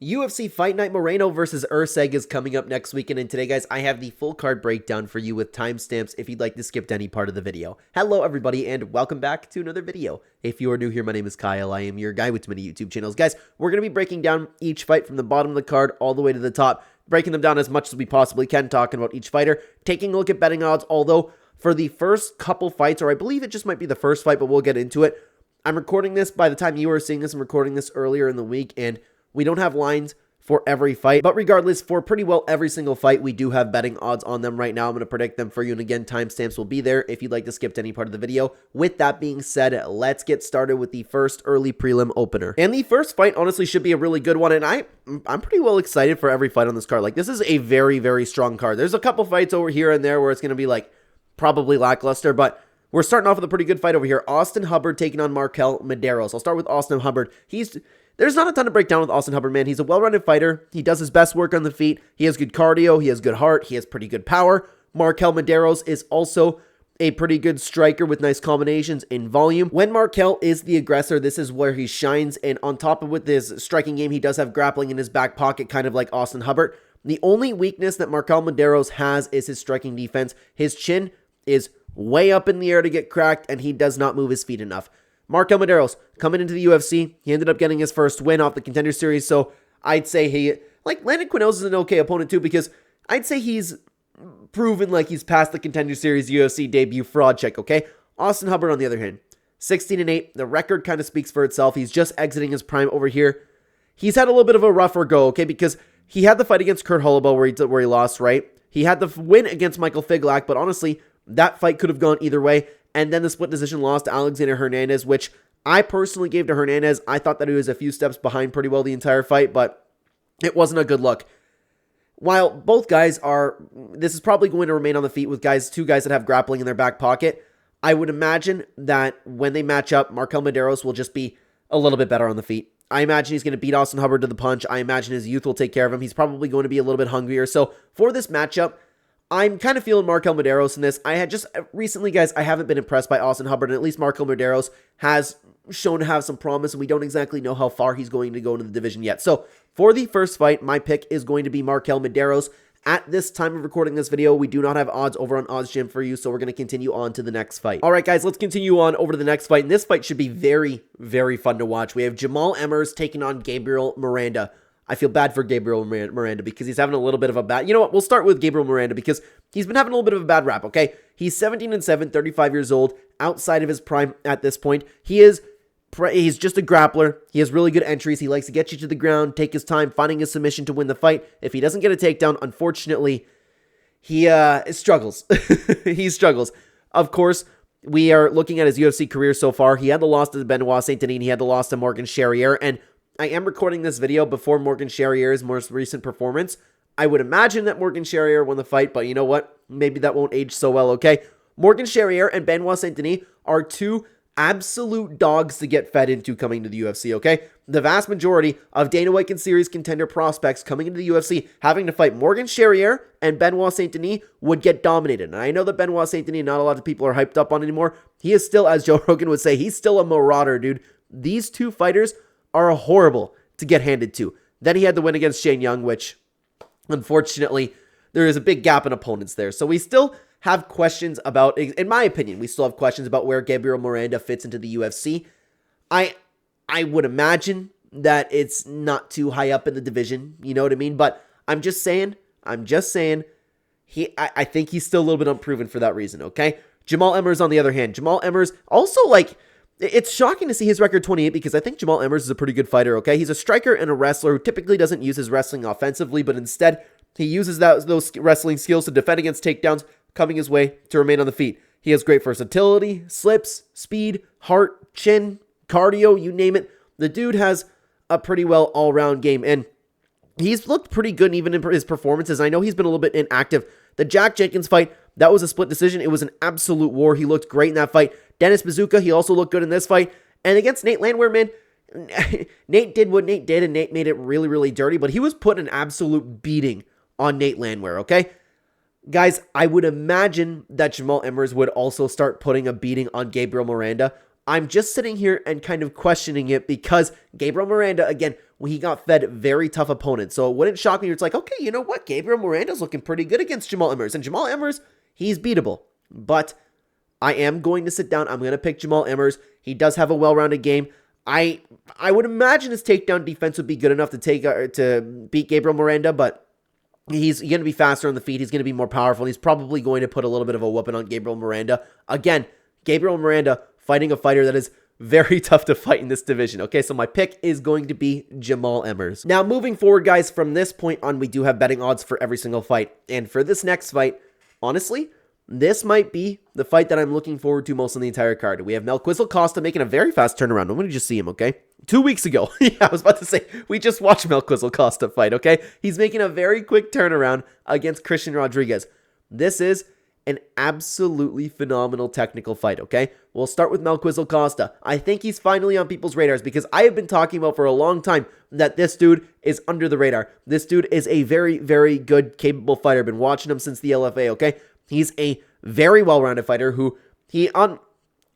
UFC Fight Night Moreno versus Erceg is coming up next weekend, and today, guys, I have the full card breakdown for you with timestamps if you'd like to skip to any part of the video. Hello, everybody, and welcome back to another video. If you are new here, my name is Kyle. I am your guy with too many YouTube channels. Guys, we're going to be breaking down each fight from the bottom of the card all the way to the top, breaking them down as much as we possibly can, talking about each fighter, taking a look at betting odds, although for the first couple fights, or I believe it just might be the first fight, but we'll get into it. I'm recording this, by the time you are seeing this, I'm recording this earlier in the week, and we don't have lines for every fight, but regardless, for pretty well every single fight, we do have betting odds on them right now. I'm going to predict them for you, and again, timestamps will be there if you'd like to skip to any part of the video. With that being said, let's get started with the first early prelim opener. And the first fight honestly should be a really good one, and I'm pretty well excited for every fight on this card. Like, this is a very, very strong card. There's a couple fights over here and there where it's going to be like probably lackluster, but we're starting off with a pretty good fight over here. Austin Hubbard taking on MarQuel Mederos. I'll start with Austin Hubbard. There's not a ton to break down with Austin Hubbard, man. He's a well-rounded fighter. He does his best work on the feet. He has good cardio. He has good heart. He has pretty good power. MarQuel Mederos is also a pretty good striker with nice combinations in volume. When MarQuel is the aggressor, this is where he shines. And on top of with his striking game, he does have grappling in his back pocket, kind of like Austin Hubbard. The only weakness that MarQuel Mederos has is his striking defense. His chin is way up in the air to get cracked, and he does not move his feet enough. MarQuel Mederos coming into the UFC, he ended up getting his first win off the Contender Series, so I'd say he, like, Landon Quinose is an okay opponent too, because I'd say he's proven like he's passed the Contender Series UFC debut fraud check, okay? Austin Hubbard, on the other hand, 16-8, the record kind of speaks for itself. He's just exiting his prime over here. He's had a little bit of a rougher go, okay, because he had the fight against Kurt Holloway where he lost, right? He had the win against Michael Figlak, but honestly, that fight could have gone either way. And then the split decision loss to Alexander Hernandez, which I personally gave to Hernandez. I thought that he was a few steps behind pretty well the entire fight, but it wasn't a good look. While both guys this is probably going to remain on the feet with two guys that have grappling in their back pocket, I would imagine that when they match up, MarQuel Mederos will just be a little bit better on the feet. I imagine he's going to beat Austin Hubbard to the punch. I imagine his youth will take care of him. He's probably going to be a little bit hungrier. So for this matchup, I'm kind of feeling MarQuel Mederos in this. I had just recently, guys, I haven't been impressed by Austin Hubbard, and at least MarQuel Mederos has shown to have some promise, and we don't exactly know how far he's going to go into the division yet. So for the first fight, my pick is going to be MarQuel Mederos. At this time of recording this video, we do not have odds over on Odds Gym for you, so we're going to continue on to the next fight. All right, guys, let's continue on over to the next fight, and this fight should be very, very fun to watch. We have Jamall Emmers taking on Gabriel Miranda. I feel bad for Gabriel Miranda because he's having a little bit of a bad... You know what? We'll start with Gabriel Miranda because he's been having a little bit of a bad rap, okay? He's 17-7, 35 years old, outside of his prime at this point. He's just a grappler. He has really good entries. He likes to get you to the ground, take his time, finding a submission to win the fight. If he doesn't get a takedown, unfortunately, he struggles. He struggles. Of course, we are looking at his UFC career so far. He had the loss to Benoit Saint-Denis. He had the loss to Morgan Charrier, and I am recording this video before Morgan Charrier's most recent performance. I would imagine that Morgan Charrier won the fight, but you know what? Maybe that won't age so well, okay? Morgan Charrier and Benoit Saint-Denis are two absolute dogs to get fed into coming to the UFC, okay? The vast majority of Dana White and series contender prospects coming into the UFC having to fight Morgan Charrier and Benoit Saint-Denis would get dominated. And I know that Benoit Saint-Denis, not a lot of people are hyped up on anymore. He is still, as Joe Rogan would say, he's still a marauder, dude. These two fighters are horrible to get handed to. Then he had the win against Shane Young, which, unfortunately, there is a big gap in opponents there. So we still have questions about, in my opinion, we still have questions about where Gabriel Miranda fits into the UFC. I would imagine that it's not too high up in the division, you know what I mean? But I'm just saying, I think he's still a little bit unproven for that reason, okay? Jamall Emmers, on the other hand, Jamall Emmers also, like, it's shocking to see his record 28 because I think Jamall Emmers is a pretty good fighter, okay? He's a striker and a wrestler who typically doesn't use his wrestling offensively, but instead he uses those wrestling skills to defend against takedowns coming his way to remain on the feet. He has great versatility, slips, speed, heart, chin, cardio, you name it. The dude has a pretty well all-round game, and he's looked pretty good even in his performances. I know he's been a little bit inactive. The Jack Jenkins fight, that was a split decision. It was an absolute war. He looked great in that fight. Dennis Bazooka, he also looked good in this fight. And against Nate Landwehr, man, Nate did what Nate did, and Nate made it really, really dirty, but he was putting an absolute beating on Nate Landwehr, okay? Guys, I would imagine that Jamall Emmers would also start putting a beating on Gabriel Miranda. I'm just sitting here and kind of questioning it because Gabriel Miranda, again, he got fed very tough opponents. So it wouldn't shock me. It's like, okay, you know what? Gabriel Miranda's looking pretty good against Jamall Emmers. And Jamall Emmers, he's beatable. But I am going to sit down. I'm going to pick Jamall Emmers. He does have a well-rounded game. I would imagine his takedown defense would be good enough to beat Gabriel Miranda, but he's going to be faster on the feet. He's going to be more powerful. And he's probably going to put a little bit of a whooping on Gabriel Miranda. Again, Gabriel Miranda fighting a fighter that is very tough to fight in this division. Okay, so my pick is going to be Jamall Emmers. Now, moving forward, guys, from this point on, we do have betting odds for every single fight. And for this next fight, honestly, this might be the fight that I'm looking forward to most on the entire card. We have Melquizael Costa making a very fast turnaround. I'm going to just see him, okay? 2 weeks ago. Yeah, I was about to say, we just watched Melquizael Costa fight, okay? He's making a very quick turnaround against Christian Rodriguez. This is an absolutely phenomenal technical fight, okay? We'll start with Melquizael Costa. I think he's finally on people's radars because I have been talking about for a long time that this dude is under the radar. This dude is a very, very good, capable fighter. I've been watching him since the LFA, okay? He's a very well-rounded fighter who,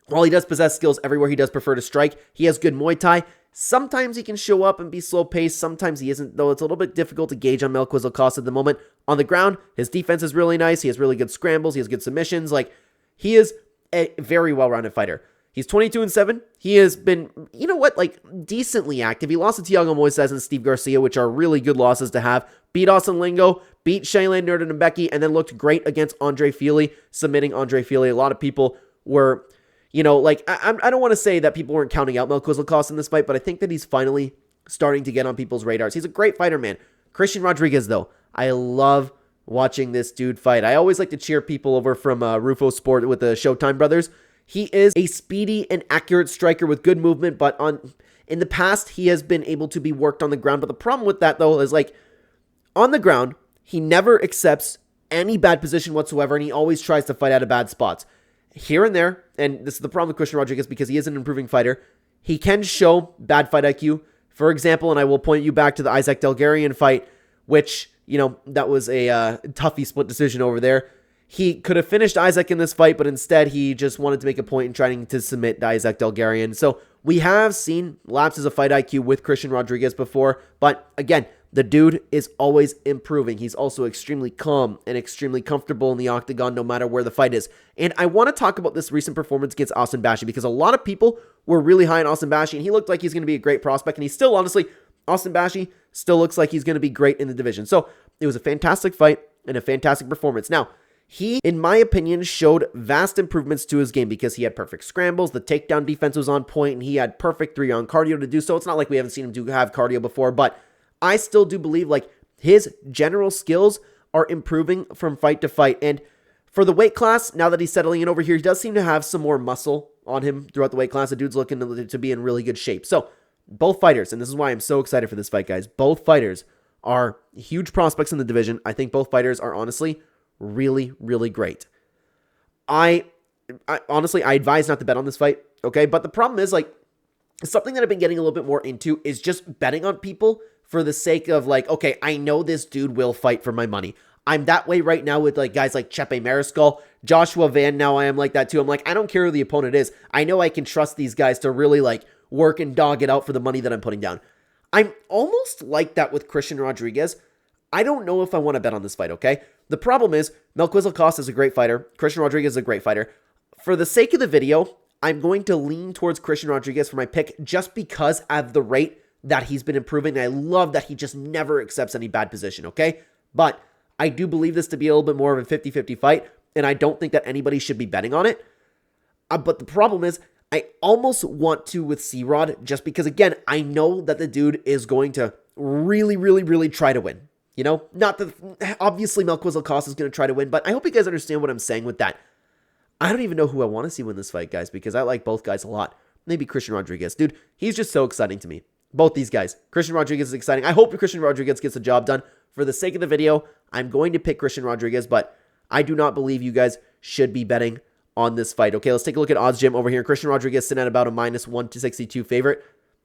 while he does possess skills everywhere, he does prefer to strike. He has good Muay Thai. Sometimes he can show up and be slow-paced. Sometimes he isn't, though it's a little bit difficult to gauge on Melquizael Costa at the moment. On the ground, his defense is really nice. He has really good scrambles. He has good submissions. Like, he is a very well-rounded fighter. He's 22-7. He has been, you know what, like, decently active. He lost to Thiago Moises and Steve Garcia, which are really good losses to have. Beat Austin Lingo, beat Shaylan Nurden and then looked great against Andre Fili, submitting Andre Fili. A lot of people were, you know, like, I don't want to say that people weren't counting out Melquizael Costa in this fight, but I think that he's finally starting to get on people's radars. He's a great fighter, man. Christian Rodriguez, though, I love watching this dude fight. I always like to cheer people over from Rufo Sport with the Showtime brothers. He is a speedy and accurate striker with good movement, but in the past, he has been able to be worked on the ground. But the problem with that, though, is like, on the ground, he never accepts any bad position whatsoever, and he always tries to fight out of bad spots. Here and there, and this is the problem with Christian Rodriguez because he is an improving fighter, he can show bad fight IQ. For example, and I will point you back to the Isaac Delgarian fight, which, you know, that was a toughy split decision over there. He could have finished Isaac in this fight, but instead he just wanted to make a point in trying to submit Isaac Delgarian. So we have seen lapses of fight IQ with Christian Rodriguez before, but again, the dude is always improving. He's also extremely calm and extremely comfortable in the octagon no matter where the fight is. And I want to talk about this recent performance against Austin Bashi because a lot of people were really high on Austin Bashi, and he looked like he's going to be a great prospect, and he's still, honestly, Austin Bashi still looks like he's going to be great in the division. So it was a fantastic fight and a fantastic performance. Now, he, in my opinion, showed vast improvements to his game because he had perfect scrambles, the takedown defense was on point, and he had perfect 3-on cardio to do so. It's not like we haven't seen him have cardio before, but I still do believe like his general skills are improving from fight to fight. And for the weight class, now that he's settling in over here, he does seem to have some more muscle on him throughout the weight class. The dude's looking to be in really good shape. So both fighters, and this is why I'm so excited for this fight, guys, both fighters are huge prospects in the division. I think both fighters are honestly really, really great. I honestly, I advise not to bet on this fight, okay? But the problem is, like, something that I've been getting a little bit more into is just betting on people for the sake of, like, okay, I know this dude will fight for my money. I'm that way right now with, like, guys like Chepe Mariscal, Joshua Van, now I am like that too. I'm like, I don't care who the opponent is. I know I can trust these guys to really, like, work and dog it out for the money that I'm putting down. I'm almost like that with Christian Rodriguez. I don't know if I want to bet on this fight, okay? The problem is, Melquizael Costa is a great fighter. Christian Rodriguez is a great fighter. For the sake of the video, I'm going to lean towards Christian Rodriguez for my pick just because of the rate that he's been improving. I love that he just never accepts any bad position, okay? But I do believe this to be a little bit more of a 50-50 fight, and I don't think that anybody should be betting on it. But the problem is, I almost want to with C-Rod just because, again, I know that the dude is going to really, really, really try to win. You know, not that, obviously Melquizael Costa is going to try to win, but I hope you guys understand what I'm saying with that. I don't even know who I want to see win this fight, guys, because I like both guys a lot. Maybe Christian Rodriguez. Dude, he's just so exciting to me. Both these guys. Christian Rodriguez is exciting. I hope Christian Rodriguez gets the job done. For the sake of the video, I'm going to pick Christian Rodriguez, but I do not believe you guys should be betting on this fight. Okay, let's take a look at Odds Gym over here. Christian Rodriguez sitting at about a -162 favorite.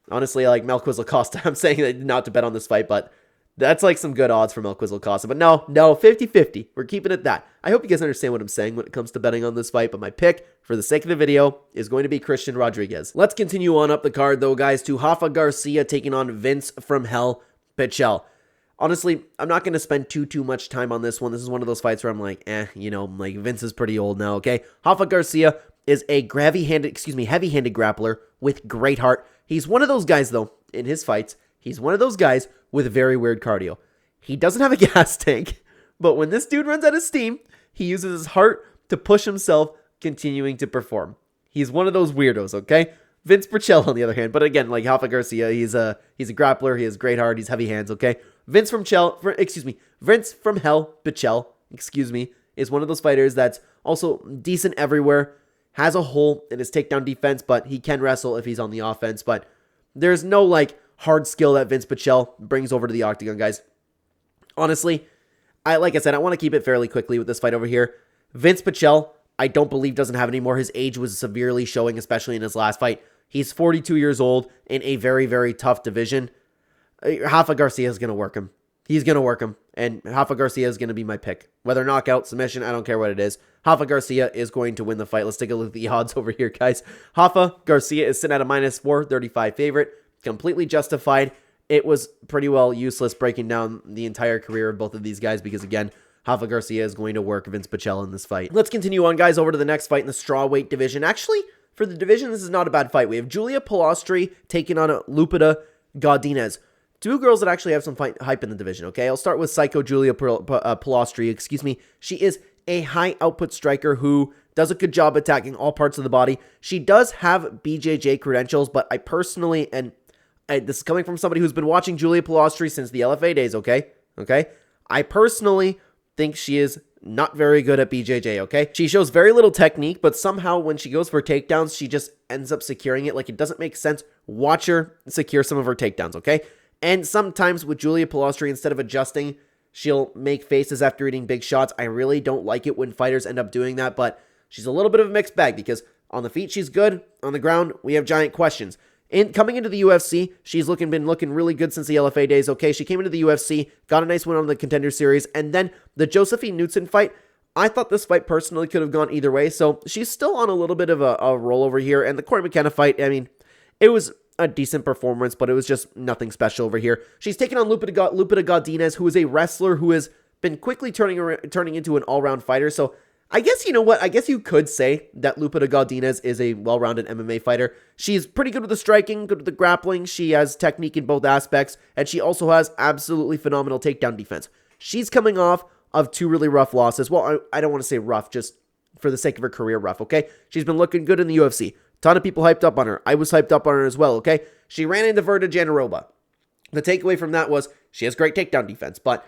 Honestly, I like Melquizael Costa. I'm saying that not to bet on this fight, but That's like some good odds for Melquizael Costa. But no, 50-50. We're keeping it that. I hope you guys understand what I'm saying when it comes to betting on this fight. But my pick, for the sake of the video, is going to be Christian Rodriguez. Let's continue on up the card, though, guys, to Rafa Garcia taking on Vinc from Hell Pichel. Honestly, I'm not going to spend too much time on this one. This is one of those fights where I'm like, like Vinc is pretty old now, okay? Rafa Garcia is a heavy-handed grappler with great heart. He's one of those guys, though, in his fights, he's one of those guys with very weird cardio. He doesn't have a gas tank, but when this dude runs out of steam, he uses his heart to push himself, continuing to perform. He's one of those weirdos, okay? Vinc Pichel, on the other hand, but again, like Rafa Garcia, he's a grappler, he has great heart, he's heavy hands, okay? Vinc from Hell Pichel, is one of those fighters that's also decent everywhere, has a hole in his takedown defense, but he can wrestle if he's on the offense, but there's no, like, hard skill that Vinc Pichel brings over to the octagon, guys. Honestly, like I said, I want to keep it fairly quickly with this fight over here. Vinc Pichel, I don't believe doesn't have any more. His age was severely showing, especially in his last fight. He's 42 years old in a very, very tough division. Rafa Garcia is going to work him. He's going to work him, and Rafa Garcia is going to be my pick. Whether knockout, submission, I don't care what it is. Rafa Garcia is going to win the fight. Let's take a look at the odds over here, guys. Rafa Garcia is sitting at a -435 favorite. Completely justified. It was pretty well useless breaking down the entire career of both of these guys because, again, Rafa Garcia is going to work Vinc Pichel in this fight. Let's continue on, guys, over to the next fight in the strawweight division. Actually, for the division, this is not a bad fight. We have Julia Polastri taking on Lupita Godinez. Two girls that actually have some hype in the division, okay? I'll start with Psycho Julia Polastri, She is a high-output striker who does a good job attacking all parts of the body. She does have BJJ credentials, but I personally, and this is coming from somebody who's been watching Julia Polastri since the LFA days, okay? I personally think she is not very good at BJJ, okay? She shows very little technique, but somehow when she goes for takedowns, she just ends up securing it. Like, it doesn't make sense. Watch her secure some of her takedowns, okay? And sometimes with Julia Polastri, instead of adjusting, she'll make faces after eating big shots. I really don't like it when fighters end up doing that, but she's a little bit of a mixed bag because on the feet, she's good. On the ground, we have giant questions. Coming into the UFC, she's been looking really good since the LFA days. Okay, she came into the UFC, got a nice win on the Contender Series, and then the Josephine Knudsen fight. I thought this fight personally could have gone either way, so she's still on a little bit of a roll over here. And the Corey McKenna fight, I mean, it was a decent performance, but it was just nothing special over here. She's taken on Lupita Godinez, who is a wrestler who has been quickly turning into an all-round fighter. So I guess, you know what? I guess you could say that Lupita Godinez is a well-rounded MMA fighter. She's pretty good with the striking, good with the grappling. She has technique in both aspects, and she also has absolutely phenomenal takedown defense. She's coming off of two really rough losses. Well, I don't want to say rough, just for the sake of her career rough, okay? She's been looking good in the UFC. Ton of people hyped up on her. I was hyped up on her as well, okay? She ran into Verda Janaroba. The takeaway from that was she has great takedown defense, but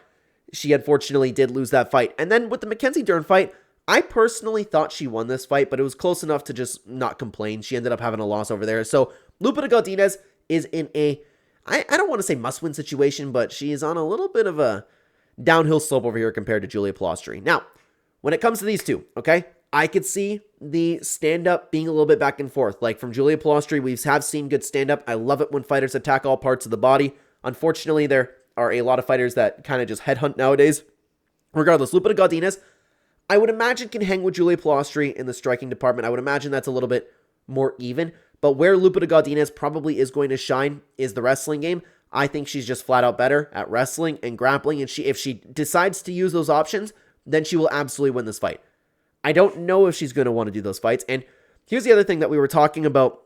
she unfortunately did lose that fight. And then with the Mackenzie Dern fight, I personally thought she won this fight, but it was close enough to just not complain. She ended up having a loss over there. So Lupita Godinez is in a, I don't want to say must-win situation, but she is on a little bit of a downhill slope over here compared to Julia Polastri. Now, when it comes to these two, okay, I could see the stand-up being a little bit back and forth. Like from Julia Polastri, we have seen good stand-up. I love it when fighters attack all parts of the body. Unfortunately, there are a lot of fighters that kind of just headhunt nowadays. Regardless, Lupita Godinez, I would imagine, can hang with Julia Polastri in the striking department. I would imagine that's a little bit more even. But where Lupita Godinez probably is going to shine is the wrestling game. I think she's just flat out better at wrestling and grappling. And if she decides to use those options, then she will absolutely win this fight. I don't know if she's going to want to do those fights. And here's the other thing that we were talking about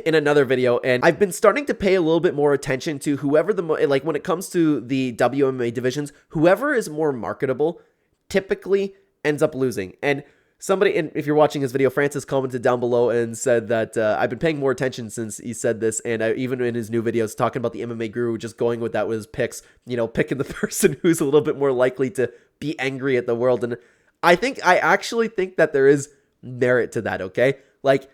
in another video, and I've been starting to pay a little bit more attention to whoever like when it comes to the WMA divisions, whoever is more marketable typically ends up losing. And somebody, and if you're watching this video, Francis commented down below and said that I've been paying more attention since he said this, and even in his new videos talking about the MMA guru, just going with that with his picks, picking the person who's a little bit more likely to be angry at the world. And I actually think that there is merit to that, okay? Like,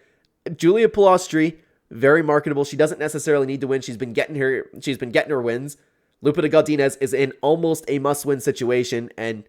Julia Polastri, very marketable. She doesn't necessarily need to win. She's been getting her wins. Lupita Godinez is in almost a must-win situation, and,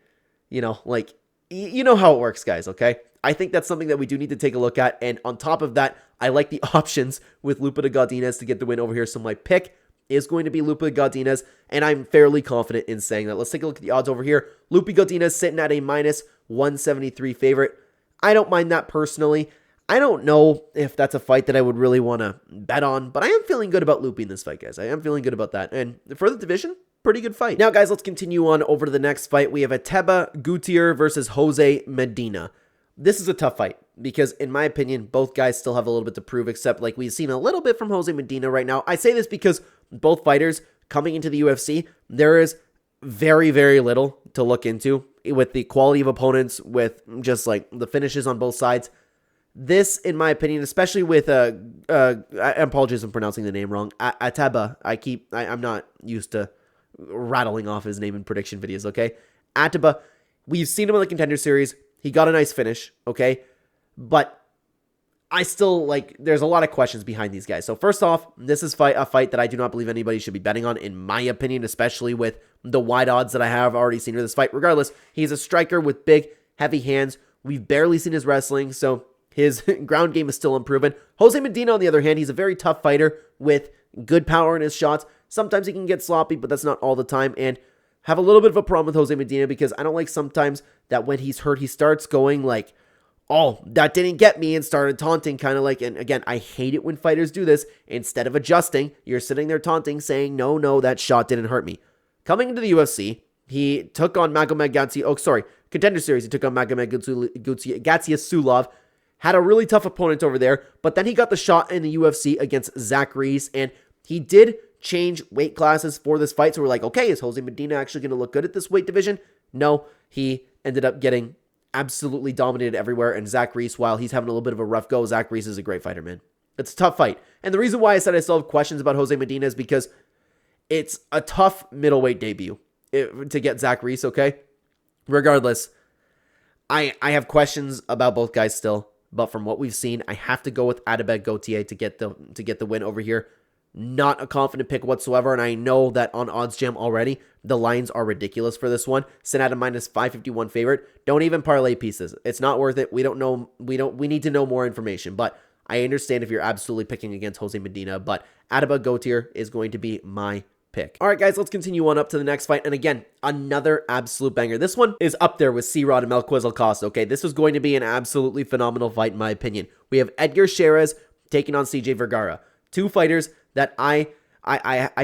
you know how it works, guys, okay? I think that's something that we do need to take a look at, and on top of that, I like the options with Lupita Godinez to get the win over here, so my pick is going to be Lupi Godinez, and I'm fairly confident in saying that. Let's take a look at the odds over here. Lupi Godinez sitting at a minus 173 favorite. I don't mind that personally. I don't know if that's a fight that I would really want to bet on, but I am feeling good about Lupi in this fight, guys. I am feeling good about that. And for the division, pretty good fight. Now, guys, let's continue on over to the next fight. We have Ateba Gutierrez versus Jose Medina. This is a tough fight because, in my opinion, both guys still have a little bit to prove, except like we've seen a little bit from Jose Medina right now. I say this because both fighters coming into the UFC, there is very, very little to look into with the quality of opponents, with just like the finishes on both sides. This, in my opinion, especially with, I apologize if I'm pronouncing the name wrong, Ateba, I'm not used to rattling off his name in prediction videos, okay? Ateba, we've seen him in the Contender Series. He got a nice finish, okay? But I still, like, there's a lot of questions behind these guys. So first off, this is a fight that I do not believe anybody should be betting on, in my opinion, especially with the wide odds that I have already seen for this fight. Regardless, he's a striker with big, heavy hands. We've barely seen his wrestling, so his ground game is still unproven. Jose Medina, on the other hand, he's a very tough fighter with good power in his shots. Sometimes he can get sloppy, but that's not all the time. And have a little bit of a problem with Jose Medina because I don't like sometimes that when he's hurt, he starts going like, oh, that didn't get me, and started taunting, kind of like, and again, I hate it when fighters do this. Instead of adjusting, you're sitting there taunting, saying, no, that shot didn't hurt me. Coming into the UFC, he took on Contender Series, he took on Magomed Gatzia Sulov, had a really tough opponent over there, but then he got the shot in the UFC against Zach Reese, and he did change weight classes for this fight, so we're like, okay, is Jose Medina actually going to look good at this weight division? No, he ended up getting absolutely dominated everywhere, and Zach Reese, while he's having a little bit of a rough go, Zach Reese is a great fighter, man. It's a tough fight, and the reason why I said I still have questions about Jose Medina is because it's a tough middleweight debut to get Zach Reese, okay? Regardless, I have questions about both guys still, but from what we've seen, I have to go with Ateba Gutierrez to get the win over here. Not a confident pick whatsoever, and I know that on OddsJam already, the lines are ridiculous for this one. Sent at a minus 551 favorite. Don't even parlay pieces. It's not worth it. We don't know. We need to know more information, but I understand if you're absolutely picking against Jose Medina, but Ateba Gutierrez is going to be my pick. All right, guys, let's continue on up to the next fight. And again, another absolute banger. This one is up there with C-Rod and Melquizael Costa, okay? This was going to be an absolutely phenomenal fight, in my opinion. We have Edgar Chairez taking on CJ Vergara. Two fighters that I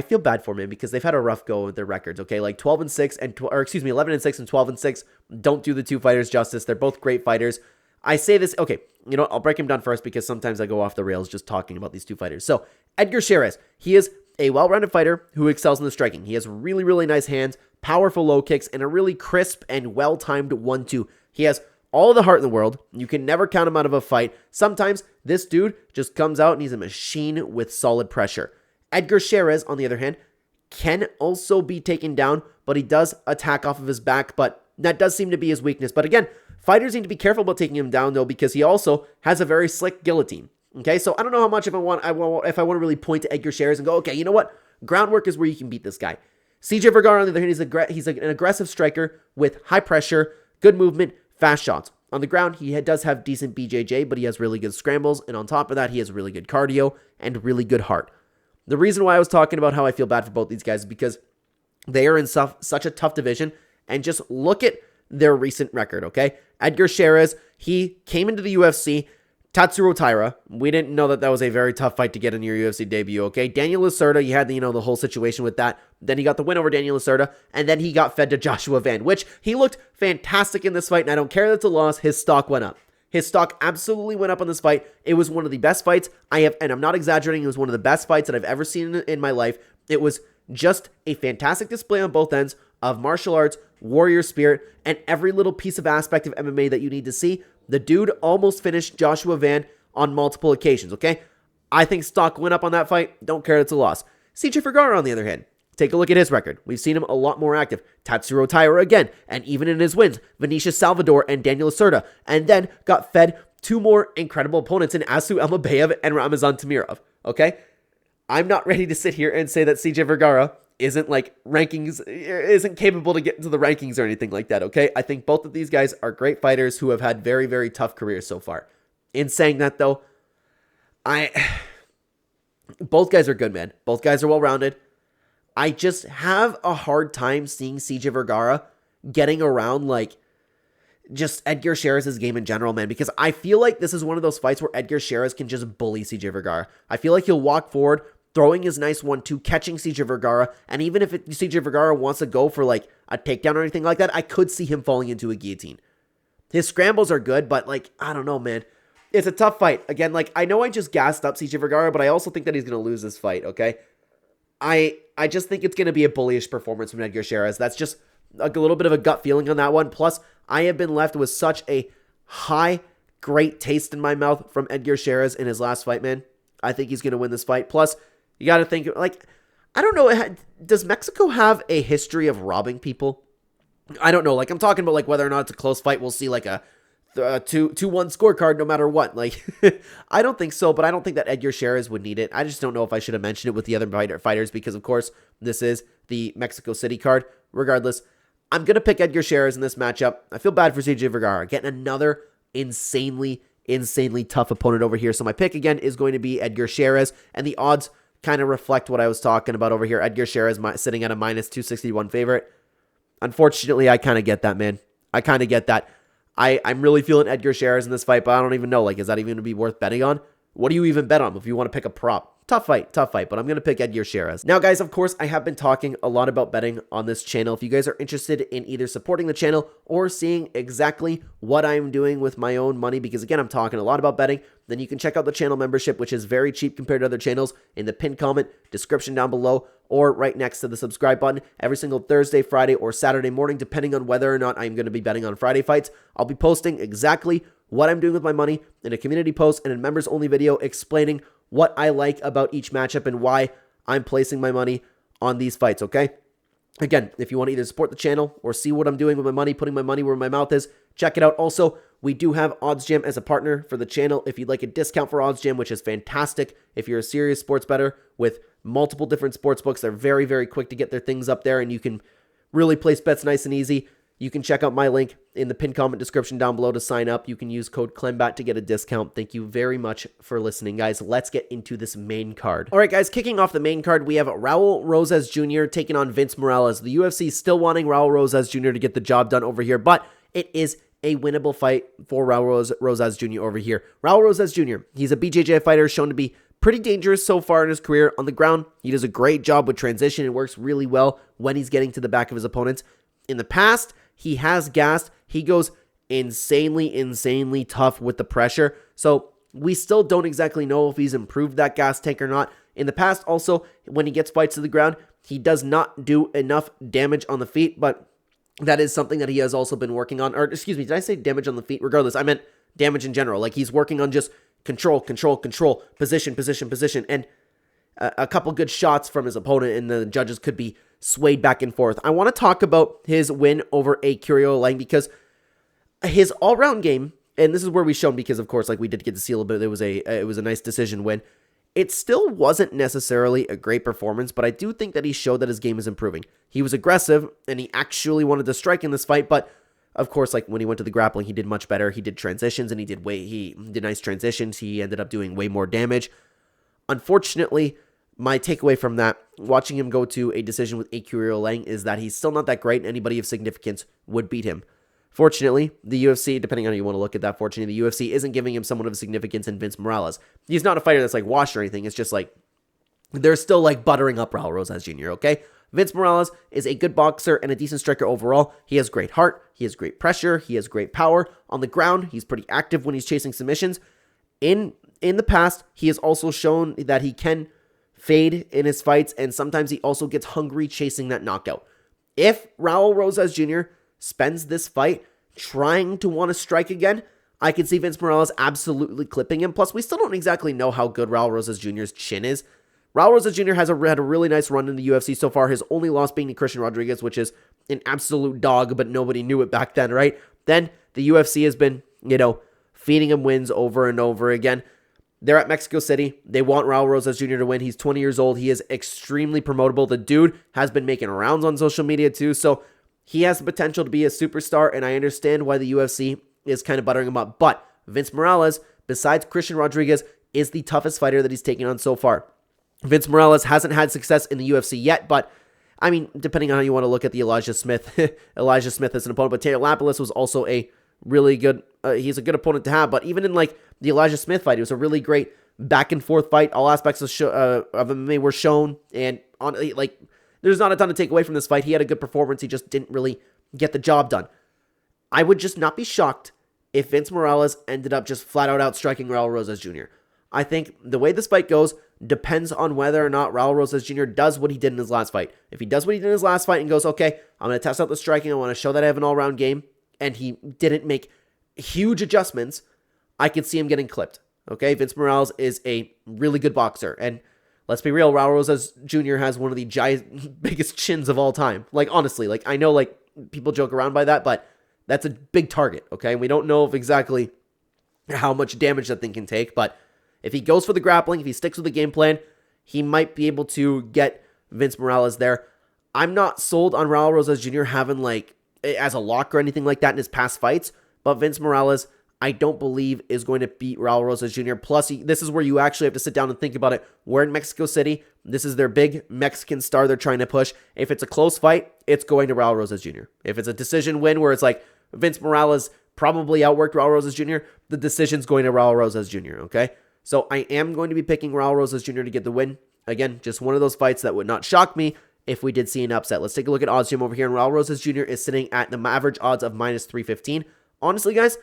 feel bad for, man, because they've had a rough go with their records, okay? Like 12-6 and 11-6 and 12-6 don't do the two fighters justice. They're both great fighters. I say this, okay, you know, I'll break him down first because sometimes I go off the rails just talking about these two fighters. So, Edgar Chairez, he is a well-rounded fighter who excels in the striking. He has really, really nice hands, powerful low kicks, and a really crisp and well-timed 1-2. He has all the heart in the world. You can never count him out of a fight. Sometimes this dude just comes out and he's a machine with solid pressure. Edgar Chairez, on the other hand, can also be taken down, but he does attack off of his back, but that does seem to be his weakness. But again, fighters need to be careful about taking him down, though, because he also has a very slick guillotine. Okay, so I don't know how much if I want to really point to Edgar Chairez and go, okay, you know what? Groundwork is where you can beat this guy. CJ Vergara, on the other hand, he's an aggressive striker with high pressure, good movement, fast shots. On the ground, he does have decent BJJ, but he has really good scrambles, and on top of that, he has really good cardio and really good heart. The reason why I was talking about how I feel bad for both these guys is because they are in such a tough division, and just look at their recent record, okay? Edgar Chairez, he came into the UFC, Tatsuro Taira, we didn't know that was a very tough fight to get in your UFC debut, okay? Daniel Lacerda, you had the whole situation with that. Then he got the win over Daniel Lacerda, and then he got fed to Joshua Van, which he looked fantastic in this fight, and I don't care that it's a loss, his stock went up. His stock absolutely went up on this fight. It was one of the best fights and I'm not exaggerating, it was one of the best fights that I've ever seen in my life. It was just a fantastic display on both ends of martial arts, warrior spirit, and every little piece of aspect of MMA that you need to see. The dude almost finished Joshua Van on multiple occasions, okay? I think stock went up on that fight. Don't care, it's a loss. CJ Vergara, on the other hand, take a look at his record. We've seen him a lot more active. Tatsuro Taira again, and even in his wins, Vinicius Salvador and Daniel Lacerda, and then got fed two more incredible opponents in Asu Elmabayev and Ramazan Tamirov, okay? I'm not ready to sit here and say that CJ Vergara isn't capable to get into the rankings or anything like that, okay? I think both of these guys are great fighters who have had very, very tough careers so far. In saying that, though, both guys are good, man. Both guys are well-rounded. I just have a hard time seeing CJ Vergara getting around, like, just Edgar Chairez's game in general, man, because I feel like this is one of those fights where Edgar Chairez can just bully CJ Vergara. I feel like he'll walk forward, throwing his nice 1-2, catching CJ Vergara, and even if CJ Vergara wants to go for, like, a takedown or anything like that, I could see him falling into a guillotine. His scrambles are good, but, like, I don't know, man. It's a tough fight. Again, like, I know I just gassed up CJ Vergara, but I also think that he's going to lose this fight, okay? I just think it's going to be a bullyish performance from Edgar Chairez. That's just a little bit of a gut feeling on that one. Plus, I have been left with such a great taste in my mouth from Edgar Chairez in his last fight, man. I think he's going to win this fight. Plus, you got to think, like, I don't know, does Mexico have a history of robbing people? I don't know. Like, I'm talking about, like, whether or not it's a close fight. We'll see, like, a 2-1 scorecard no matter what. Like, I don't think so, but I don't think that Edgar Chairez would need it. I just don't know if I should have mentioned it with the other fighters because, of course, this is the Mexico City card. Regardless, I'm going to pick Edgar Chairez in this matchup. I feel bad for CJ Vergara. Getting another insanely tough opponent over here. So my pick, again, is going to be Edgar Chairez, and the odds kind of reflect what I was talking about over here. Edgar Chairez sitting at a minus 261 favorite. Unfortunately, I kind of get that, man. I kind of get that. I'm really feeling Edgar Chairez in this fight, but I don't even know, like, is that even going to be worth betting on? What do you even bet on if you want to pick a prop? Tough fight, but I'm going to pick Edgar Chairez. Now, guys, of course, I have been talking a lot about betting on this channel. If you guys are interested in either supporting the channel or seeing exactly what I'm doing with my own money, because, again, I'm talking a lot about betting, then you can check out the channel membership, which is very cheap compared to other channels, in the pinned comment, description down below, or right next to the subscribe button. Every single Thursday, Friday, or Saturday morning, depending on whether or not I'm going to be betting on Friday fights, I'll be posting exactly what I'm doing with my money in a community post and a members-only video explaining what I like about each matchup and why I'm placing my money on these fights, okay? Again, if you want to either support the channel or see what I'm doing with my money, putting my money where my mouth is, check it out. Also, we do have OddsJam as a partner for the channel. If you'd like a discount for OddsJam, which is fantastic, if you're a serious sports bettor with multiple different sports books, they're very quick to get their things up there, and you can really place bets nice and easy. You can check out my link in the pinned comment description down below to sign up. You can use code Clenbat to get a discount. Thank you very much for listening, guys. Let's get into this main card. All right, guys, kicking off the main card, we have Raul Rosas Jr. taking on Vince Morales. The UFC is still wanting Raul Rosas Jr. to get the job done over here, but it is a winnable fight for Raul Rosas Jr. over here. Raul Rosas Jr., he's a BJJ fighter shown to be pretty dangerous so far in his career. On the ground, he does a great job with transition and works really well when he's getting to the back of his opponents. In the past, he has gassed. He goes insanely tough with the pressure. So we still don't exactly know if he's improved that gas tank or not. In the past, also, when he gets fights to the ground, he does not do enough damage on the feet, but that is something that he has also been working on. Or, excuse me, did I say damage on the feet? Regardless, I meant damage in general. Like, he's working on just control, position, and a couple good shots from his opponent, and the judges could be swayed back and forth. I want to talk about his win over a Curio Lang because his all-round game, and this is where we shown because, of course, like, we did get to see a little bit. It was a nice decision win. It still wasn't necessarily a great performance, but I do think that he showed that his game is improving. He was aggressive, and he actually wanted to strike in this fight, but of course, like, when he went to the grappling, he did much better. He did transitions, and he did nice transitions. He ended up doing way more damage. Unfortunately, my takeaway from that, watching him go to a decision with Curio Lang, is that he's still not that great, and anybody of significance would beat him. Fortunately, the UFC, depending on how you want to look at that, fortunately, the UFC isn't giving him someone of significance in Vince Morales. He's not a fighter that's, like, washed or anything. It's just, like, they're still, like, buttering up Raul Rosas Jr., okay? Vince Morales is a good boxer and a decent striker overall. He has great heart. He has great pressure. He has great power. On the ground, he's pretty active when he's chasing submissions. In the past, he has also shown that he can fade in his fights, and sometimes he also gets hungry chasing that knockout. If Raul Rosas Jr. spends this fight trying to want to strike again, I can see Vince Morales absolutely clipping him. Plus, we still don't exactly know how good Raul Rosas Jr.'s chin is. Raul Rosas Jr. had a really nice run in the UFC so far. His only loss being to Christian Rodriguez, which is an absolute dog, but nobody knew it back then, right? Then the UFC has been, feeding him wins over and over again. They're at Mexico City. They want Raul Rosas Jr. to win. He's 20 years old. He is extremely promotable. The dude has been making rounds on social media too, so he has the potential to be a superstar, and I understand why the UFC is kind of buttering him up. But Vince Morales, besides Christian Rodriguez, is the toughest fighter that he's taken on so far. Vince Morales hasn't had success in the UFC yet, but I mean, depending on how you want to look at the Elijah Smith, Elijah Smith as an opponent, but Taylor Lapilus was also a really good, he's a good opponent to have, but even in like the Elijah Smith fight, it was a really great back and forth fight. All aspects of MMA were shown, and on like, there's not a ton to take away from this fight. He had a good performance, he just didn't really get the job done. I would just not be shocked if Vince Morales ended up just flat out outstriking Raul Rosas Jr. I think the way this fight goes depends on whether or not Raul Rosas Jr. does what he did in his last fight. If he does what he did in his last fight and goes, okay, I'm going to test out the striking, I want to show that I have an all-round game, and he didn't make huge adjustments, I could see him getting clipped. Okay, Vince Morales is a really good boxer, and let's be real, Raul Rosas Jr. has one of the biggest chins of all time. Like, honestly, like, I know, like, people joke around by that, but that's a big target, okay? We don't know of exactly how much damage that thing can take, but if he goes for the grappling, if he sticks with the game plan, he might be able to get Vince Morales there. I'm not sold on Raul Rosas Jr. having, like, as a lock or anything like that in his past fights, but Vince Morales, I don't believe, is going to beat Raul Rosas Jr. Plus, this is where you actually have to sit down and think about it. We're in Mexico City. This is their big Mexican star they're trying to push. If it's a close fight, it's going to Raul Rosas Jr. If it's a decision win where it's like Vince Morales probably outworked Raul Rosas Jr., the decision's going to Raul Rosas Jr., okay? So I am going to be picking Raul Rosas Jr. to get the win. Again, just one of those fights that would not shock me if we did see an upset. Let's take a look at odds gym over here, and Raul Rosas Jr. is sitting at the average odds of minus 315. Honestly, guys,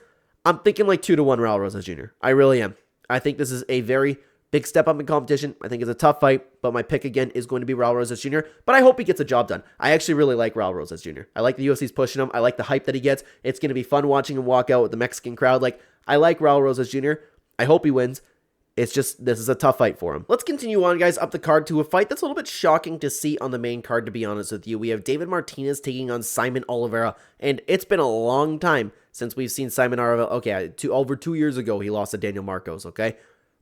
I'm thinking like 2-1 Raul Rosas Jr. I really am. I think this is a very big step up in competition. I think it's a tough fight, but my pick again is going to be Raul Rosas Jr., but I hope he gets a job done. I actually really like Raul Rosas Jr. I like the UFC's pushing him. I like the hype that he gets. It's going to be fun watching him walk out with the Mexican crowd. Like, I like Raul Rosas Jr. I hope he wins. It's just, this is a tough fight for him. Let's continue on, guys, up the card to a fight that's a little bit shocking to see on the main card, to be honest with you. We have David Martinez taking on Simon Oliveira, and it's been a long time since we've seen Simon Oliveira. Okay, over 2 years ago, he lost to Daniel Marcos, okay?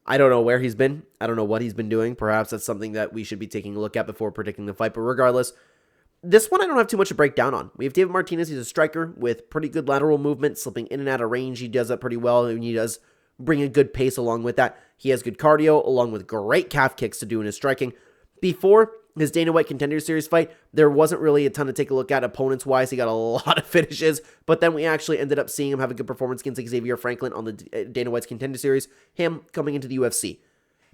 I don't know where he's been. I don't know what he's been doing. Perhaps that's something that we should be taking a look at before predicting the fight, but regardless, this one I don't have too much to break down on. We have David Martinez. He's a striker with pretty good lateral movement, slipping in and out of range. He does that pretty well, and he does bring a good pace along with that. He has good cardio, along with great calf kicks to do in his striking. Before his Dana White Contender Series fight, there wasn't really a ton to take a look at opponents-wise. He got a lot of finishes, but then we actually ended up seeing him have a good performance against Xavier Franklin on the Dana White's Contender Series, him coming into the UFC.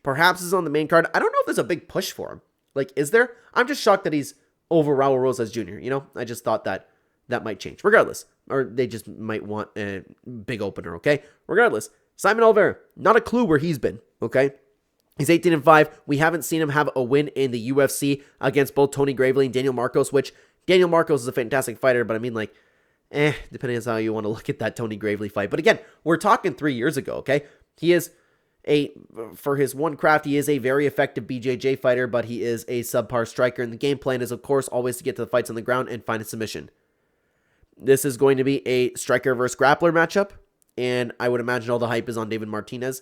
Perhaps this is on the main card. I don't know if there's a big push for him. Like, is there? I'm just shocked that he's over Raul Rosas Jr., you know? I just thought that that might change. Regardless, or they just might want a big opener, okay? Regardless, Simon Oliveira, not a clue where he's been, okay? He's 18-5. We haven't seen him have a win in the UFC against both Tony Gravely and Daniel Marcos, which Daniel Marcos is a fantastic fighter, but I mean, like, depending on how you want to look at that Tony Gravely fight. But again, we're talking 3 years ago, okay? He is for his one craft, he is a very effective BJJ fighter, but he is a subpar striker, and the game plan is, of course, always to get to the fights on the ground and find a submission. This is going to be a striker versus grappler matchup, and I would imagine all the hype is on David Martinez.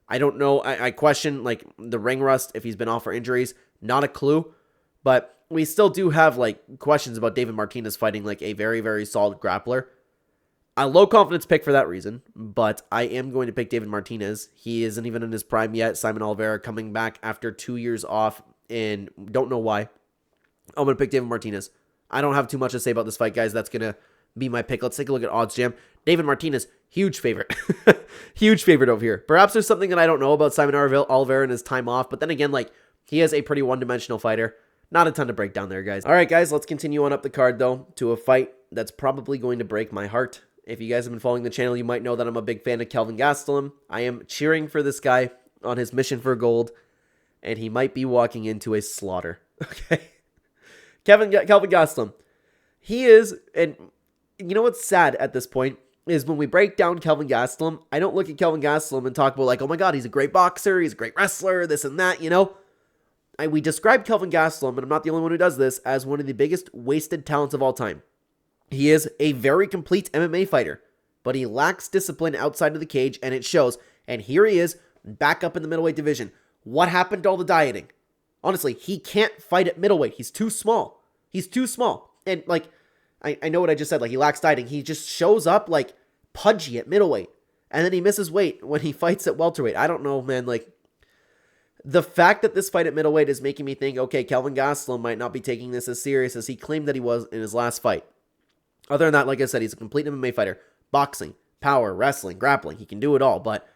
I don't know. I question, like, the ring rust, if he's been off for injuries. Not a clue. But we still do have, like, questions about David Martinez fighting, like, a very, very solid grappler. A low confidence pick for that reason. But I am going to pick David Martinez. He isn't even in his prime yet. Simon Oliveira coming back after 2 years off, and don't know why. I'm going to pick David Martinez. I don't have too much to say about this fight, guys. That's going to be my pick. Let's take a look at Odds Jam. David Martinez, huge favorite. Huge favorite over here. Perhaps there's something that I don't know about Simon Oliveira and his time off, but then again, like, he is a pretty one-dimensional fighter. Not a ton to break down there, guys. All right, guys, let's continue on up the card, though, to a fight that's probably going to break my heart. If you guys have been following the channel, you might know that I'm a big fan of Kelvin Gastelum. I am cheering for this guy on his mission for gold, and he might be walking into a slaughter. Okay? Kelvin Gastelum. He is, and you know what's sad at this point, is when we break down Kelvin Gastelum, I don't look at Kelvin Gastelum and talk about, like, oh my god, he's a great boxer, he's a great wrestler, this and that, you know? We describe Kelvin Gastelum, and I'm not the only one who does this, as one of the biggest wasted talents of all time. He is a very complete MMA fighter, but he lacks discipline outside of the cage, and it shows. And here he is, back up in the middleweight division. What happened to all the dieting? Honestly, he can't fight at middleweight. He's too small. He's too small. And, like, I know what I just said, like, he lacks dieting. He just shows up, like, pudgy at middleweight. And then he misses weight when he fights at welterweight. I don't know, man, like, The fact that this fight at middleweight is making me think, okay, Kelvin Gastelum might not be taking this as serious as he claimed that he was in his last fight. Other than that, like I said, he's a complete MMA fighter. Boxing, power, wrestling, grappling. He can do it all, but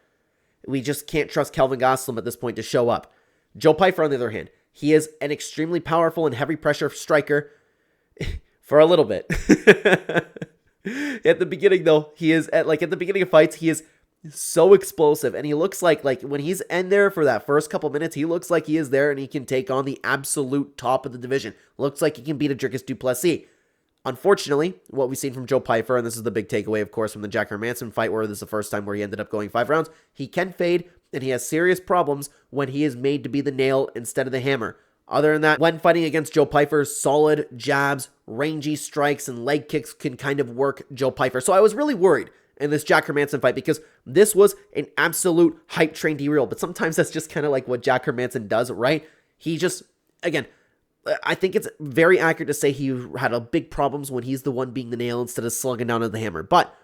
we just can't trust Kelvin Gastelum at this point to show up. Joe Pyfer, on the other hand, he is an extremely powerful and heavy pressure striker for a little bit. At the beginning, though, he is at the beginning of fights, he is so explosive, and he looks like when he's in there for that first couple minutes, he looks like he is there and he can take on the absolute top of the division. Looks like he can beat a Dricus du Plessis. Unfortunately, what we've seen from Joe Pyfer, and this is the big takeaway, of course, from the Jack Hermanson fight, where this is the first time where he ended up going 5 rounds, he can fade, and he has serious problems when he is made to be the nail instead of the hammer. Other than that, when fighting against Joe Pyfer, solid jabs, rangy strikes, and leg kicks can kind of work Joe Pyfer. So I was really worried in this Jack Hermanson fight because this was an absolute hype train derail. But sometimes that's just kind of like what Jack Hermanson does, right? He just, again, I think it's very accurate to say he had a big problems when he's the one being the nail instead of slugging down on the hammer. But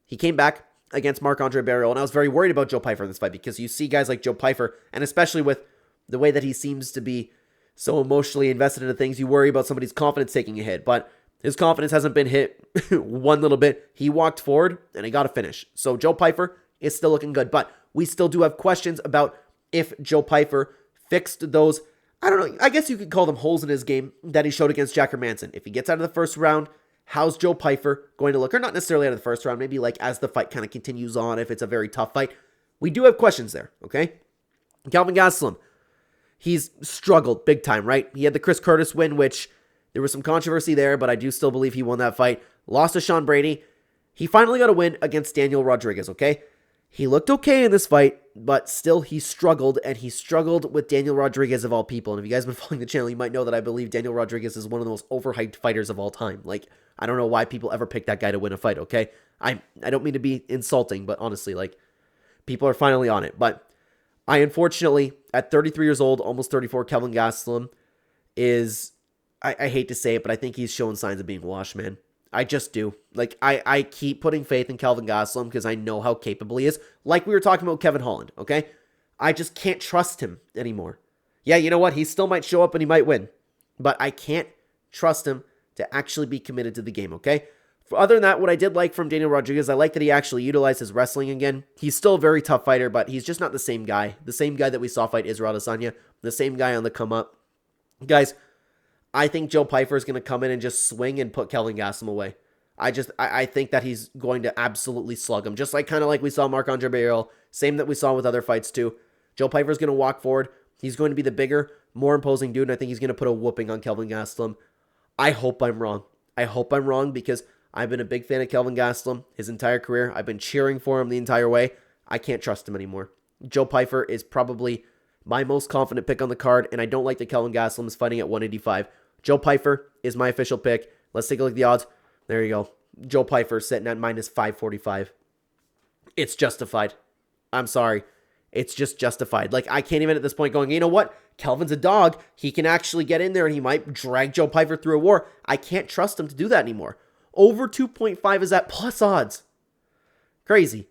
he came back against Marc-Andre Barrios, and I was very worried about Joe Pyfer in this fight because you see guys like Joe Pyfer, and especially with the way that he seems to be so emotionally invested into things, you worry about somebody's confidence taking a hit. But his confidence hasn't been hit one little bit. He walked forward, and he got a finish. So Joe Pyfer is still looking good. But we still do have questions about if Joe Pyfer fixed those, I don't know, I guess you could call them holes in his game that he showed against Jack Hermanson. If he gets out of the first round, how's Joe Pyfer going to look? Or not necessarily out of the first round, maybe like as the fight kind of continues on, if it's a very tough fight. We do have questions there, okay? Kelvin Gastelum, he's struggled big time, right? He had the Chris Curtis win, which there was some controversy there, but I do still believe he won that fight. Lost to Sean Brady. He finally got a win against Daniel Rodriguez, okay? He looked okay in this fight, but still he struggled, and he struggled with Daniel Rodriguez of all people. And if you guys have been following the channel, you might know that I believe Daniel Rodriguez is one of the most overhyped fighters of all time. Like, I don't know why people ever pick that guy to win a fight, okay? I don't mean to be insulting, but honestly, like, people are finally on it. But I unfortunately, at 33 years old, almost 34, Kelvin Gastelum is, I hate to say it, but I think he's showing signs of being washed, man. I just do. Like, I keep putting faith in Kelvin Gastelum because I know how capable he is. Like we were talking about Kevin Holland, okay? I just can't trust him anymore. Yeah, you know what? He still might show up and he might win. But I can't trust him to actually be committed to the game, okay? Other than that, what I did like from Daniel Rodriguez, I like that he actually utilized his wrestling again. He's still a very tough fighter, but he's just not the same guy. The same guy that we saw fight Israel Adesanya. The same guy on the come up. Guys, I think Joe Pyfer is going to come in and just swing and put Kelvin Gastelum away. I think that he's going to absolutely slug him. Just like kind of like we saw Marc-Andre Barrios. Same that we saw with other fights too. Joe Pyfer is going to walk forward. He's going to be the bigger, more imposing dude, and I think he's going to put a whooping on Kelvin Gastelum. I hope I'm wrong. I hope I'm wrong because I've been a big fan of Kelvin Gastelum his entire career. I've been cheering for him the entire way. I can't trust him anymore. Joe Pyfer is probably my most confident pick on the card, and I don't like that Kelvin Gastelum is fighting at 185. Joe Pyfer is my official pick. Let's take a look at the odds. There you go. Joe Pyfer sitting at minus 545. It's justified. I'm sorry. It's just justified. Like, I can't even at this point going, you know what? Kelvin's a dog. He can actually get in there and he might drag Joe Pyfer through a war. I can't trust him to do that anymore. Over 2.5 is at plus odds. Crazy.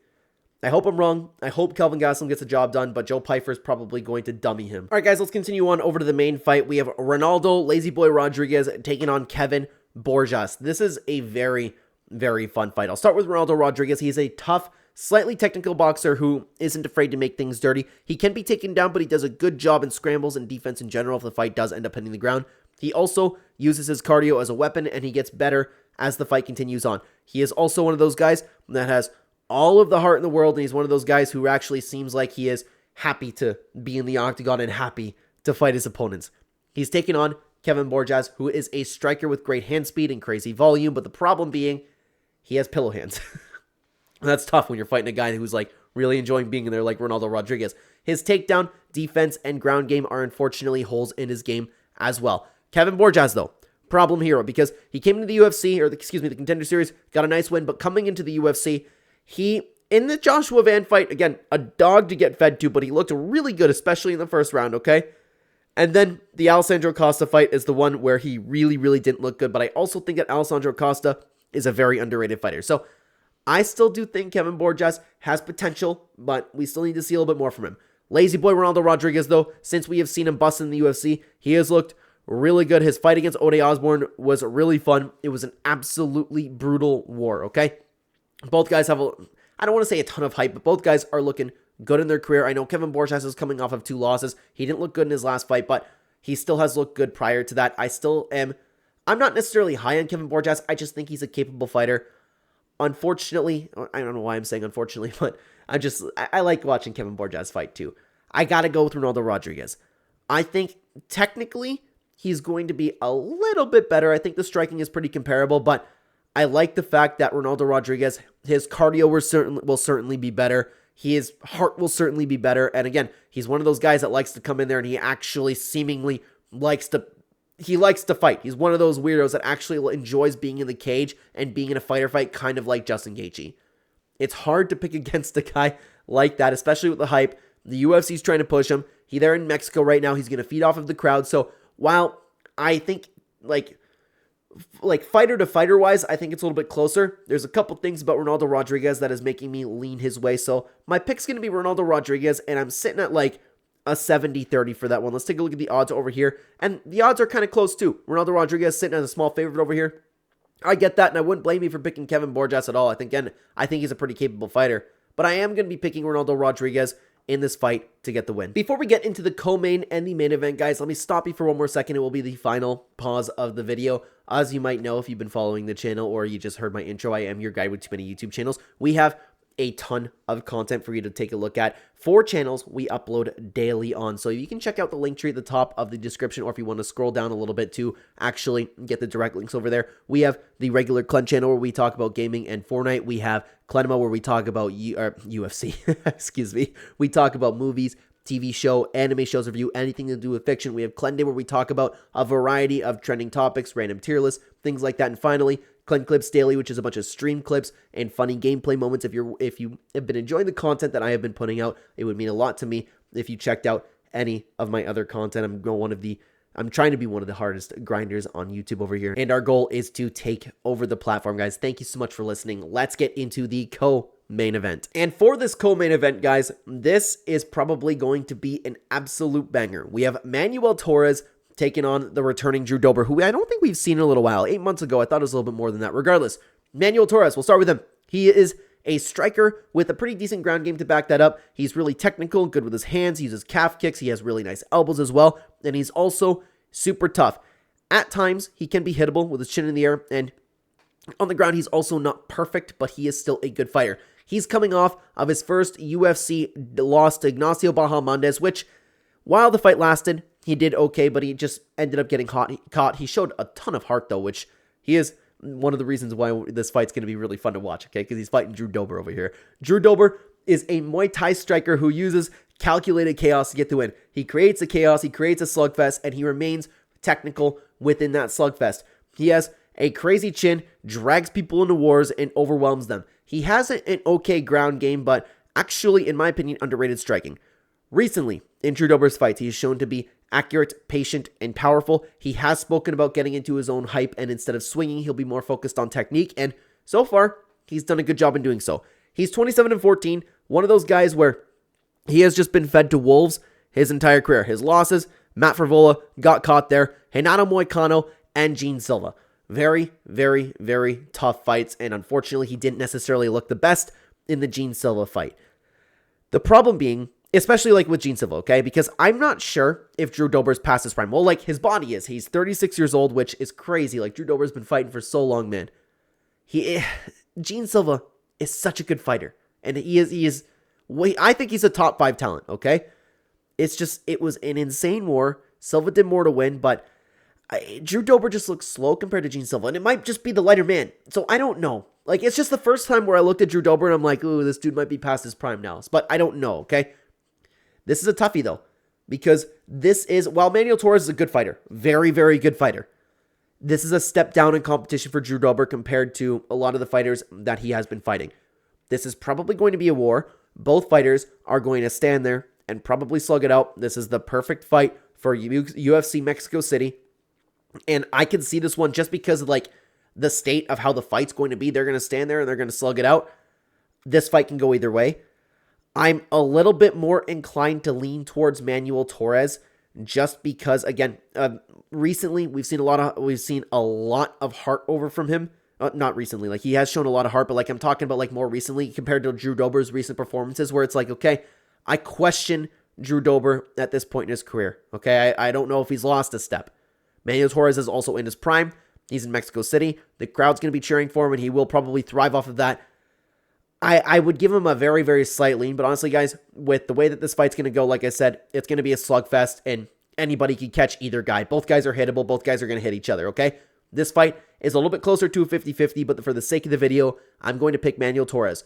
I hope I'm wrong. I hope Kelvin Gastelum gets the job done, but Joe Pyfer is probably going to dummy him. All right, guys, let's continue on over to the main fight. We have Ronaldo Lazy Boy Rodriguez taking on Kevin Borjas. This is a very, very fun fight. I'll start with Ronaldo Rodriguez. He's a tough, slightly technical boxer who isn't afraid to make things dirty. He can be taken down, but he does a good job in scrambles and defense in general if the fight does end up hitting the ground. He also uses his cardio as a weapon, and he gets better as the fight continues on. He is also one of those guys that has all of the heart in the world, and he's one of those guys who actually seems like he is happy to be in the octagon and happy to fight his opponents. He's taking on Kevin Borjas, who is a striker with great hand speed and crazy volume, but the problem being he has pillow hands. That's tough when you're fighting a guy who's like really enjoying being in there like Ronaldo Rodriguez. His takedown, defense, and ground game are unfortunately holes in his game as well. Kevin Borjas, though, problem hero, because he came into the UFC, or the Contender Series, got a nice win, but coming into the UFC, he, in the Joshua Van fight, again, a dog to get fed to, but he looked really good, especially in the first round, okay? And then the Alessandro Costa fight is the one where he really, really didn't look good, but I also think that Alessandro Costa is a very underrated fighter. So I still do think Kevin Borjas has potential, but we still need to see a little bit more from him. Lazy boy Ronaldo Rodriguez, though, since we have seen him bust in the UFC, he has looked really good. His fight against Ode Osborne was really fun. It was an absolutely brutal war, okay? Both guys have, I don't want to say a ton of hype, but both guys are looking good in their career. I know Kevin Borjas is coming off of 2 losses. He didn't look good in his last fight, but he still has looked good prior to that. I'm not necessarily high on Kevin Borjas. I just think he's a capable fighter. Unfortunately, I don't know why I'm saying unfortunately, but I like watching Kevin Borjas fight too. I gotta go with Ronaldo Rodriguez. I think technically he's going to be a little bit better. I think the striking is pretty comparable, but I like the fact that Ronaldo Rodriguez, his cardio will certainly be better. His heart will certainly be better. And again, he's one of those guys that likes to come in there and he actually seemingly likes to fight. He's one of those weirdos that actually enjoys being in the cage and being in a fighter fight, kind of like Justin Gaethje. It's hard to pick against a guy like that, especially with the hype. The UFC's trying to push him. He's there in Mexico right now. He's going to feed off of the crowd. So while I think like fighter to fighter wise, I think it's a little bit closer. There's a couple things about Ronaldo Rodriguez that is making me lean his way. So my pick's going to be Ronaldo Rodriguez, and I'm sitting at like a 70-30 for that one. Let's take a look at the odds over here. And the odds are kind of close too. Ronaldo Rodriguez sitting as a small favorite over here. I get that, and I wouldn't blame you for picking Kevin Borjas at all. I think he's a pretty capable fighter. But I am going to be picking Ronaldo Rodriguez in this fight to get the win. Before we get into the co-main and the main event, guys, let me stop you for one more second. It will be the final pause of the video. As you might know, if you've been following the channel or you just heard my intro, I am your guy with too many YouTube channels. We have a ton of content for you to take a look at. 4 channels we upload daily on, so you can check out the link tree at the top of the description, or if you want to scroll down a little bit to actually get the direct links over there. We have the regular Clen channel where we talk about gaming and Fortnite. We have Clenema where we talk about UFC, excuse me. We talk about movies, TV show, anime shows review, anything to do with fiction. We have Clenday where we talk about a variety of trending topics, random tier lists, things like that. And finally, ClenClipsDaily, which is a bunch of stream clips and funny gameplay moments. If you have been enjoying the content that I have been putting out, it would mean a lot to me if you checked out any of my other content. I'm trying to be one of the hardest grinders on YouTube over here, and our goal is to take over the platform, guys. Thank you so much for listening. Let's get into the co-main event. And for this co-main event, guys, this is probably going to be an absolute banger. We have Manuel Torres taking on the returning Drew Dober, who I don't think we've seen in a little while. 8 months ago, I thought it was a little bit more than that. Regardless, Manuel Torres, we'll start with him. He is a striker with a pretty decent ground game to back that up. He's really technical, good with his hands. He uses calf kicks. He has really nice elbows as well. And he's also super tough. At times, he can be hittable with his chin in the air. And on the ground, he's also not perfect, but he is still a good fighter. He's coming off of his first UFC loss to Ignacio Bahamondes, which, while the fight lasted, he did okay, but he just ended up getting caught. He showed a ton of heart, though, which he is one of the reasons why this fight's going to be really fun to watch, okay? Because he's fighting Drew Dober over here. Drew Dober is a Muay Thai striker who uses calculated chaos to get the win. He creates a chaos, he creates a slugfest, and he remains technical within that slugfest. He has a crazy chin, drags people into wars, and overwhelms them. He has an okay ground game, but actually, in my opinion, underrated striking. Recently, in Drew Dober's fights, he is shown to be accurate, patient, and powerful. He has spoken about getting into his own hype, and instead of swinging, he'll be more focused on technique, and so far, he's done a good job in doing so. He's 27-14, one of those guys where he has just been fed to wolves his entire career. His losses, Matt Frivola got caught there, Renato Moicano, and Gene Silva. Very, very, very tough fights, and unfortunately, he didn't necessarily look the best in the Gene Silva fight. The problem being, especially like with Gene Silva, okay? Because I'm not sure if Drew Dober's past his prime. Well, like his body is. He's 36 years old, which is crazy. Like Drew Dober's been fighting for so long, man. Gene Silva is such a good fighter. And I think he's a top 5 talent, okay? It was an insane war. Silva did more to win, but Drew Dober just looks slow compared to Gene Silva. And it might just be the lighter man. So I don't know. Like, it's just the first time where I looked at Drew Dober and I'm like, ooh, this dude might be past his prime now. But I don't know, okay? This is a toughie, though, because while Manuel Torres is a good fighter, very, very good fighter, this is a step down in competition for Drew Dober compared to a lot of the fighters that he has been fighting. This is probably going to be a war. Both fighters are going to stand there and probably slug it out. This is the perfect fight for UFC Mexico City, and I can see this one just because of, like, the state of how the fight's going to be. They're going to stand there and they're going to slug it out. This fight can go either way. I'm a little bit more inclined to lean towards Manuel Torres just because, again, recently we've seen a lot of heart over from him. Not recently, like he has shown a lot of heart, but like I'm talking about like more recently compared to Drew Dober's recent performances where it's like, okay, I question Drew Dober at this point in his career. Okay, I don't know if he's lost a step. Manuel Torres is also in his prime. He's in Mexico City. The crowd's going to be cheering for him, and he will probably thrive off of that. I would give him a very, very slight lean, but honestly, guys, with the way that this fight's going to go, like I said, it's going to be a slugfest, and anybody can catch either guy. Both guys are hittable. Both guys are going to hit each other, okay? This fight is a little bit closer to a 50-50, but for the sake of the video, I'm going to pick Manuel Torres.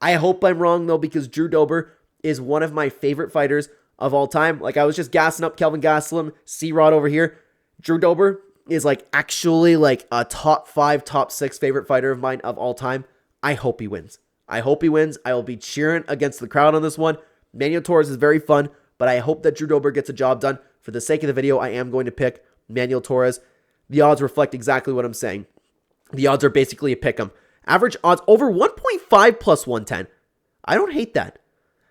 I hope I'm wrong, though, because Drew Dober is one of my favorite fighters of all time. Like, I was just gassing up Kelvin Gastelum, C-Rod over here. Drew Dober is, like, actually, like, a top 5, top 6 favorite fighter of mine of all time. I hope he wins. I hope he wins. I will be cheering against the crowd on this one. Manuel Torres is very fun, but I hope that Drew Dober gets a job done. For the sake of the video, I am going to pick Manuel Torres. The odds reflect exactly what I'm saying. The odds are basically a pick'em. Average odds over 1.5 plus 110. I don't hate that.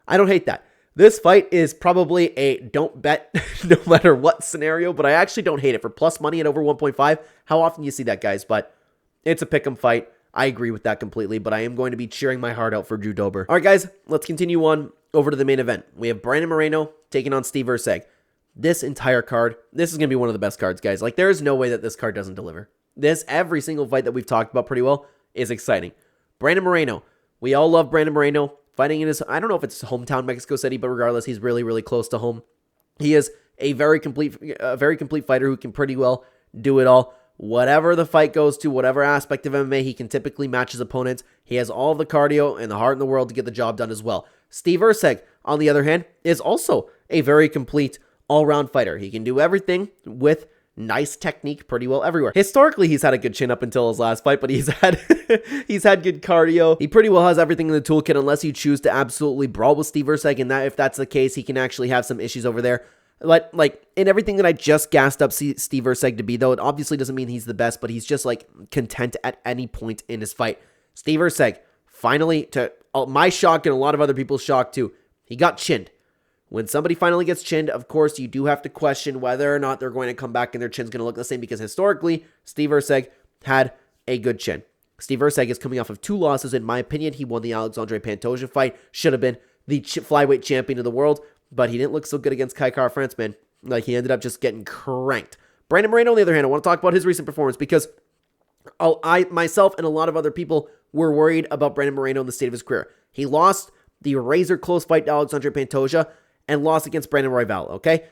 I don't hate that. This fight is probably a don't bet no matter what scenario, but I actually don't hate it. For plus money at over 1.5, how often do you see that, guys? But it's a pick'em fight. I agree with that completely, but I am going to be cheering my heart out for Drew Dober. All right, guys, let's continue on over to the main event. We have Brandon Moreno taking on Steve Erceg. This entire card, this is going to be one of the best cards, guys. Like, there is no way that this card doesn't deliver. Every single fight that we've talked about pretty well is exciting. Brandon Moreno. We all love Brandon Moreno fighting in his, I don't know if it's his hometown, Mexico City, but regardless, he's really, really close to home. He is a very complete fighter who can pretty well do it all. Whatever the fight goes to, whatever aspect of MMA, he can typically match his opponents. He has all the cardio and the heart in the world to get the job done as well. Steve Erceg, on the other hand, is also a very complete all-round fighter. He can do everything with nice technique pretty well everywhere. Historically, he's had a good chin up until his last fight, but he's had he's had good cardio. He pretty well has everything in the toolkit unless you choose to absolutely brawl with Steve Erceg, and that if that's the case, he can actually have some issues over there. But, like, in everything that I just gassed up Steve Erceg to be, though, it obviously doesn't mean he's the best, but he's just, like, content at any point in his fight. Steve Erceg, finally, to my shock and a lot of other people's shock, too, he got chinned. When somebody finally gets chinned, of course, you do have to question whether or not they're going to come back and their chin's going to look the same, because historically, Steve Erceg had a good chin. Steve Erceg is coming off of 2 losses. In my opinion, he won the Alexandre Pantoja fight, should have been the flyweight champion of the world, but he didn't look so good against Kai France, man. Like, he ended up just getting cranked. Brandon Moreno, on the other hand, I want to talk about his recent performance because I, myself, and a lot of other people were worried about Brandon Moreno in the state of his career. He lost the razor-close fight to Alexandre Pantoja and lost against Brandon Royval, okay?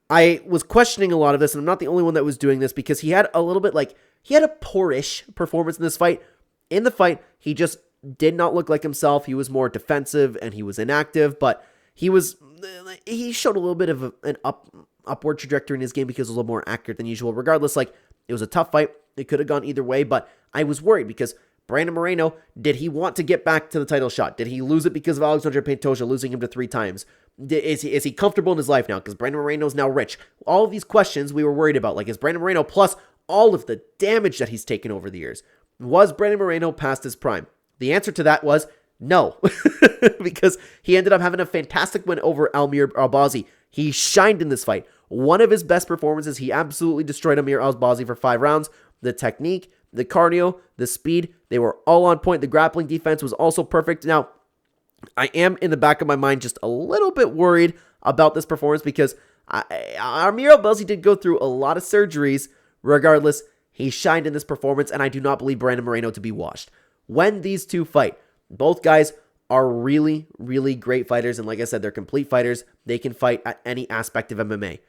I was questioning a lot of this, and I'm not the only one that was doing this because he had a little bit, like, he had a poorish performance in this fight. In the fight, he just did not look like himself. He was more defensive, and he was inactive, but he showed a little bit of an upward trajectory in his game because it was a little more accurate than usual. Regardless, like, it was a tough fight. It could have gone either way, but I was worried because Brandon Moreno, did he want to get back to the title shot? Did he lose it because of Alexandre Pantoja losing him to 3 times? Is he comfortable in his life now? Because Brandon Moreno is now rich. All of these questions we were worried about. Like, is Brandon Moreno, plus all of the damage that he's taken over the years, was Brandon Moreno past his prime? The answer to that was no, because he ended up having a fantastic win over Amir Albazi. He shined in this fight. One of his best performances. He absolutely destroyed Amir Albazi for 5 rounds. The technique, the cardio, the speed, they were all on point. The grappling defense was also perfect. Now, I am in the back of my mind just a little bit worried about this performance because Amir Albazi did go through a lot of surgeries. Regardless, he shined in this performance, and I do not believe Brandon Moreno to be washed. When these two fight, both guys are really, really great fighters, and like I said, they're complete fighters. They can fight at any aspect of MMA.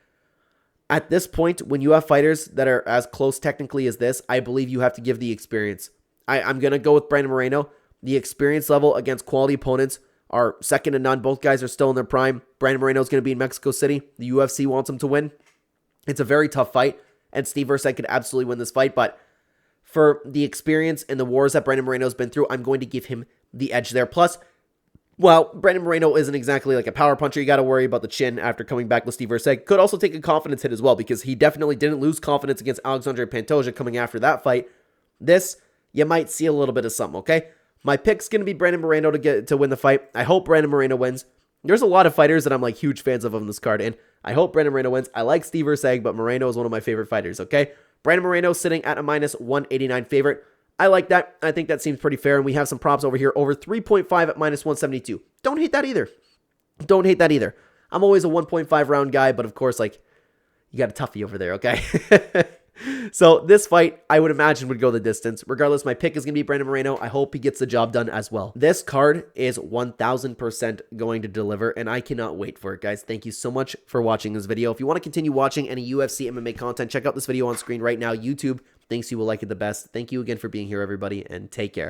At this point, when you have fighters that are as close technically as this, I believe you have to give the experience. I'm going to go with Brandon Moreno. The experience level against quality opponents are second to none. Both guys are still in their prime. Brandon Moreno is going to be in Mexico City. The UFC wants him to win. It's a very tough fight, and Steve Erceg could absolutely win this fight, but for the experience and the wars that Brandon Moreno's been through, I'm going to give him the edge there. Plus, well, Brandon Moreno isn't exactly like a power puncher. You got to worry about the chin after coming back with Steve Erceg. Could also take a confidence hit as well because he definitely didn't lose confidence against Alexandre Pantoja coming after that fight. This, you might see a little bit of something, okay? My pick's going to be Brandon Moreno to win the fight. I hope Brandon Moreno wins. There's a lot of fighters that I'm like huge fans of on this card, and I hope Brandon Moreno wins. I like Steve Erceg, but Moreno is one of my favorite fighters, okay? Brandon Moreno sitting at a minus 189 favorite. I like that. I think that seems pretty fair, and we have some props over here, over 3.5 at minus 172. Don't hate that either. Don't hate that either. I'm always a 1.5 round guy, but of course, like, you got a toughie over there, okay? So this fight, I would imagine, would go the distance. Regardless, my pick is going to be Brandon Moreno. I hope he gets the job done as well. This card is 1000% going to deliver, and I cannot wait for it, guys. Thank you so much for watching this video. If you want to continue watching any UFC MMA content, check out this video on screen right now. YouTube thinks you will like it the best. Thank you again for being here, everybody, and take care.